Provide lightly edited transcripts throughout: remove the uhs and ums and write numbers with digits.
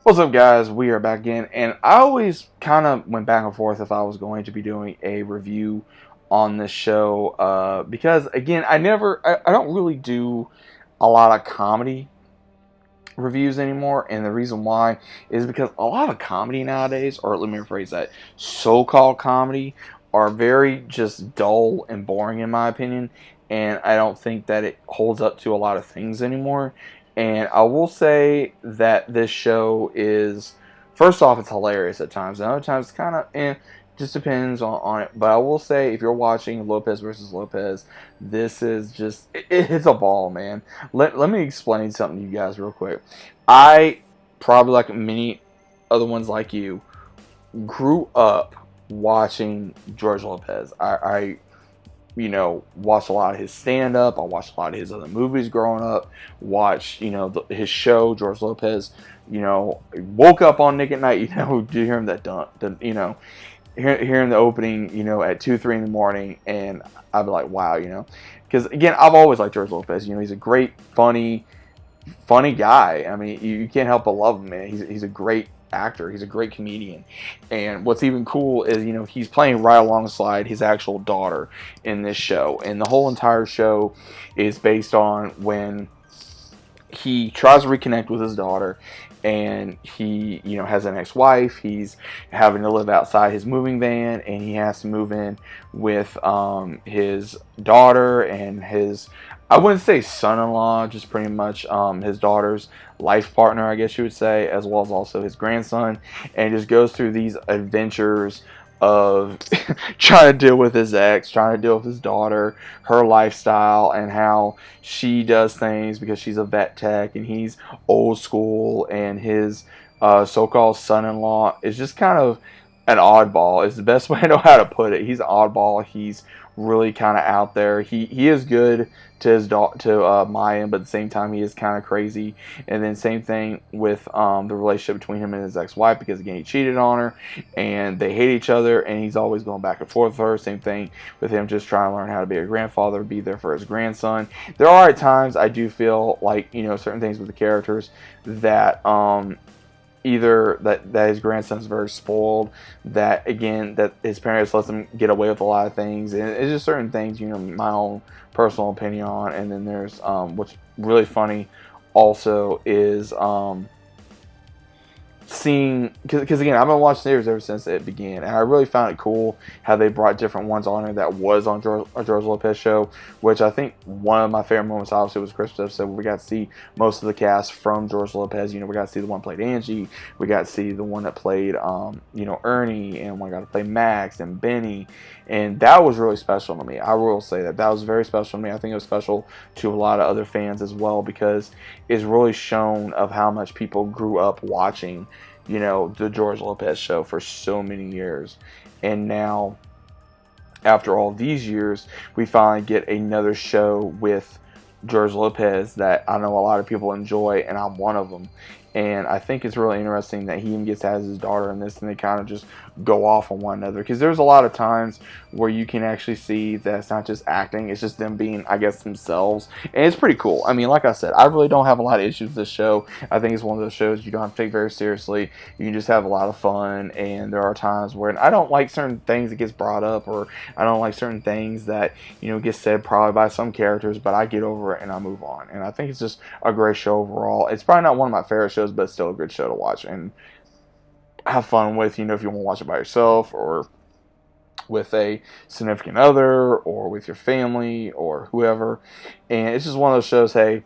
What's up, guys? We are back again, and I always kind of went back and forth if I was going to be doing a review on this show because, again, I don't really do a lot of comedy reviews anymore, and the reason why is because a lot of comedy nowadays, or let me rephrase that, so-called comedy, are very just dull and boring in my opinion, and I don't think that it holds up to a lot of things anymore. And I will say that this show is, first off, it's hilarious at times, and other times it's kind of just depends on it. But I will say, if you're watching Lopez versus Lopez, this is just it's a ball, man. Let me explain something to you guys real quick. I, probably like many other ones like you, grew up watching George Lopez. I watched a lot of his stand-up. I watched a lot of his other movies growing up. Watched, his show, George Lopez. Woke up on Nick at Night. Do you hear him that done? Hearing the opening, at 2, 3 in the morning, and I'd be like, wow, because again, I've always liked George Lopez. He's a great, funny guy. I mean, you can't help but love him, man. He's a great actor. He's a great comedian. And what's even cool is, he's playing right alongside his actual daughter in this show. And the whole entire show is based on when he tries to reconnect with his daughter, and he has an ex-wife. He's having to live outside his moving van, and he has to move in with his daughter and his, I wouldn't say son-in-law, just pretty much his daughter's life partner, I guess you would say, as well as also his grandson, and just goes through these adventures of trying to deal with his ex, trying to deal with his daughter, her lifestyle, and how she does things because she's a vet tech and he's old school, and his so-called son-in-law is just kind of an oddball. Is the best way I know how to put it. He's an oddball. He's really kind of out there. He is good to his Maya, but at the same time he is kind of crazy. And then same thing with the relationship between him and his ex-wife, because again he cheated on her and they hate each other, and he's always going back and forth with her. Same thing with him just trying to learn how to be a grandfather, be there for his grandson. There are at times I do feel like certain things with the characters that either that his grandson's very spoiled, that again that his parents let him get away with a lot of things, and it's just certain things, my own personal opinion on. And then there's what's really funny also is seeing, because again, I've been watching series ever since it began, and I really found it cool how they brought different ones on there that was on George Lopez show, which I think one of my favorite moments obviously was Christmas episode, where we got to see most of the cast from George Lopez. We got to see the one that played Angie, we got to see the one that played Ernie, and we got to play Max and Benny, and that was really special to me. I will say that was very special to me. I think it was special to a lot of other fans as well, because it's really shown of how much people grew up watching the George Lopez show for so many years. And now, after all these years, we finally get another show with George Lopez that I know a lot of people enjoy, and I'm one of them. And I think it's really interesting that he even gets to have his daughter in this, and they kind of just go off on one another. Because there's a lot of times where you can actually see that it's not just acting, it's just them being, I guess, themselves. And it's pretty cool. I mean, like I said, I really don't have a lot of issues with this show. I think it's one of those shows you don't have to take very seriously. You can just have a lot of fun. And there are times where I don't like certain things that gets brought up, or I don't like certain things that, get said probably by some characters, but I get over it and I move on. And I think it's just a great show overall. It's probably not one of my favorite shows, but it's still a good show to watch and have fun with, if you want to watch it by yourself, or with a significant other, or with your family, or whoever. And it's just one of those shows, hey,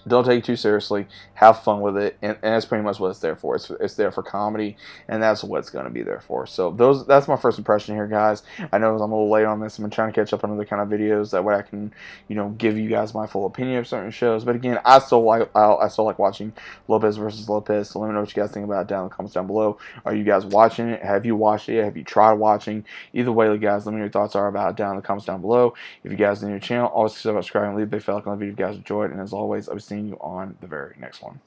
don't take it too seriously. Have fun with it, and that's pretty much what it's there for. It's there for comedy, and that's what it's going to be there for. So that's my first impression here, guys. I know I'm a little late on this. I've been trying to catch up on other kind of videos, that way I can, give you guys my full opinion of certain shows. But again, I still like watching Lopez versus Lopez. So let me know what you guys think about it down in the comments down below. Are you guys watching it? Have you watched it yet? Have you tried watching? Either way, guys, let me know your thoughts are about it down in the comments down below. If you guys are new to the channel, always consider subscribing, leave a big fat like on the video if you guys enjoyed, and as always, I'll be seeing you on the very next one.